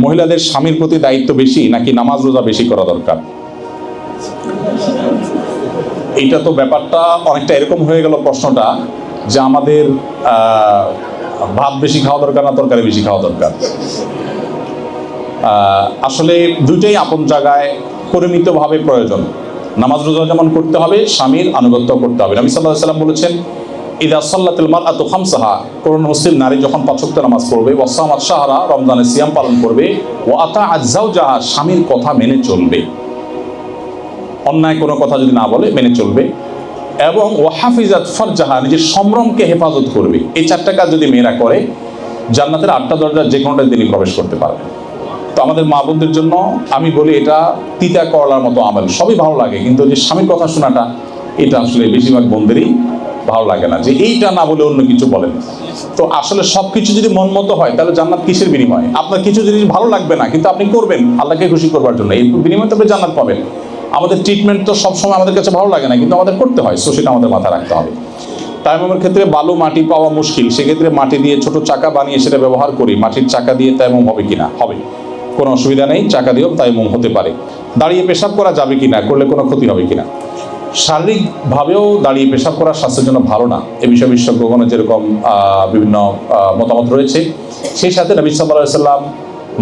মহিলাদের স্বামীর প্রতি দায়িত্ব বেশি নাকি নামাজ রোজা বেশি করা দরকার? এইটা তো ব্যাপারটা অনেকটা এরকম হয়ে গেল প্রশ্নটা, যে আমাদের ভাত বেশি খাওয়া দরকার না তরকারি বেশি খাওয়া দরকার। আসলে দুইটাই আপন জায়গায় পরিমিতভাবে প্রয়োজন। নামাজ রোজা যেমন করতে হবে, স্বামীর আনুগত্য করতে হবে। নবী সাল্লাল্লাহু আলাইহি ওয়াসাল্লাম বলেছেন, ইদা সাল্লাতিল মারআতু খামসাহা, কোন মুসলিম নারী যখন 5 ওয়াক্ত নামাজ পড়বে, ওয়া সামাত শাহরা, রমজানের সিয়াম পালন করবে, ওয়া আতাআত যাওজাহা, স্বামীর কথা মেনে চলবে, অন্যায় কোনো কথা যদি না বলে মেনে চলবে, এবং ওয়া হাফিজাত ফারজাহা, নিজের সম্ভ্রমকে হেফাজত করবে। এই 4টা কাজ যদি মেয়েরা করে, জান্নাতের 8টা দরজার যে কোনোটায় তিনি প্রবেশ করতে পারবে। তো আমাদের মা বোনদের জন্য আমি বলি, এটা তিতা করলার মতো আমল। সবই ভালো লাগে, কিন্তু যে স্বামীর কথা শোনাটা, এটা আসলে বেশিরভাগ বোনদেরই ভালো লাগে না, যে এইটা না বলে অন্য কিছু বলেন। তো আসলে সব কিছু যদি মন মতো হয়, তাহলে জান্নাত কিসের বিনিময়ে? আপনার কিছু জিনিস ভালো লাগবে না, কিন্তু আপনি করবেন আল্লাহকে খুশি করবার জন্য, এই বিনিময়ে আপনি জান্নাত পাবেন। আমাদের ট্রিটমেন্ট তো সবসময় আমাদের কাছে ভালো লাগে না, কিন্তু আমাদের করতে হয়, সো সেটা আমাদের মাথায় রাখতে হবে। তায়াম্মুমের ক্ষেত্রে বালু মাটি পাওয়া মুশকিল, সেক্ষেত্রে মাটি দিয়ে ছোট চাকা বানিয়ে সেটা ব্যবহার করি। মাটির চাকা দিয়ে তায়াম্মুম হবে কিনা? হবে, কোনো অসুবিধা নেই, চাকা দিয়েও তায়াম্মুম হতে পারে। দাঁড়িয়ে পেশাব করা যাবে কিনা, করলে কোনো ক্ষতি হবে কিনা? শারীরিকভাবেও দাঁড়িয়ে পেশাব করা স্বাস্থ্যের জন্য ভালো না, এ বিষয়ে বিশেষজ্ঞগণের যেরকম বিভিন্ন মতামত রয়েছে। সেই সাথে নবী সাল্লাল্লাহু আলাইহি ওয়াসাল্লাম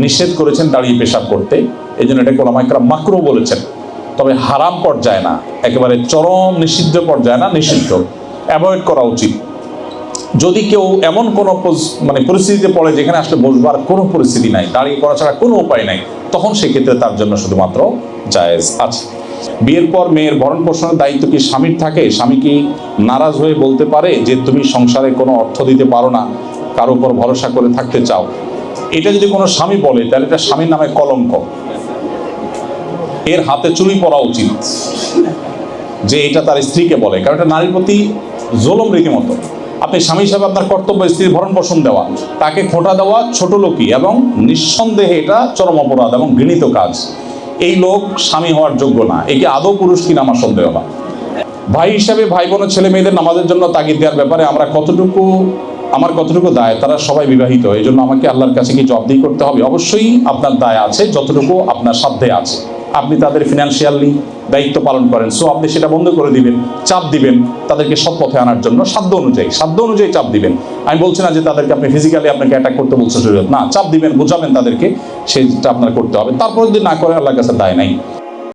নিষেধ করেছেন দাঁড়িয়ে পেশাব করতে, এই জন্য এটাকে উলামায়ে কেরাম মাকরুহ বলেছেন। তবে হারাম পর্যায়ে না, একেবারে চরম নিষিদ্ধ পর্যায়ে না, নিষিদ্ধ, অ্যাভয়েড করা উচিত। যদি কেউ এমন কোনো পরিস্থিতিতে পড়ে যেখানে আসলে বসবার কোনো পরিস্থিতি নাই, দাঁড়িয়ে করা ছাড়া কোনো উপায় নাই, তখন সেক্ষেত্রে তার জন্য শুধুমাত্র জায়েজ আছে। বিয়ের পর মেয়ের ভরণ পোষণের দায়িত্ব কি স্বামীর থাকে? স্বামী কি নারাজ হয়ে বলতে পারে যে তুমি সংসারে কোনো অর্থ দিতে পারো না, কারো উপর ভরসা করে থাকতে চাও? এটা যদি কোনো স্বামী বলে, তাহলে এটা স্বামীর নামে কলঙ্ক, এর হাতে চুরি পড়া উচিত যে এটা তার স্ত্রীকে বলে, কারণ এটা নারীর প্রতি জুলুম রীতিমতো। আপনি স্বামী হিসাবে আপনার কর্তব্য স্ত্রীর ভরণ পোষণ দেওয়া, তাকে খোঁটা দেওয়া ছোট লোকই, এবং নিঃসন্দেহে এটা চরম অপরাধ এবং ঘৃণিত কাজ। এই লোক স্বামী হওয়ার যোগ্য না, একে আদৌ পুরুষ কিনা আমার সন্দেহ না। ভাই হিসাবে ভাই বোনের ছেলে মেয়েদের নামাজের জন্য তাগিদ দেওয়ার ব্যাপারে আমার কতটুকু দায়? তারা সবাই বিবাহিত, এই জন্য আমাকে আল্লাহর কাছে কি জবাবদিহি করতে হবে? অবশ্যই আপনার দায় আছে, যতটুকু আপনার সাধ্যে আছে। আপনি তাদের ফিনান্সিয়ালি দায়িত্ব পালন করেন, সো আপনি সেটা বন্ধ করে দিবেন, চাপ দিবেন তাদেরকে সৎ পথে আনার জন্য, সাধ্য অনুযায়ী চাপ দিবেন। আমি বলছি না যে তাদেরকে আপনি ফিজিক্যালি আপনাকে অ্যাটাক করতে বলছে, না, চাপ দিবেন, বোঝাবেন তাদেরকে, সেটা আপনার করতে হবে। তারপর যদি না করে, আল্লাহর কাছে দায় নাই।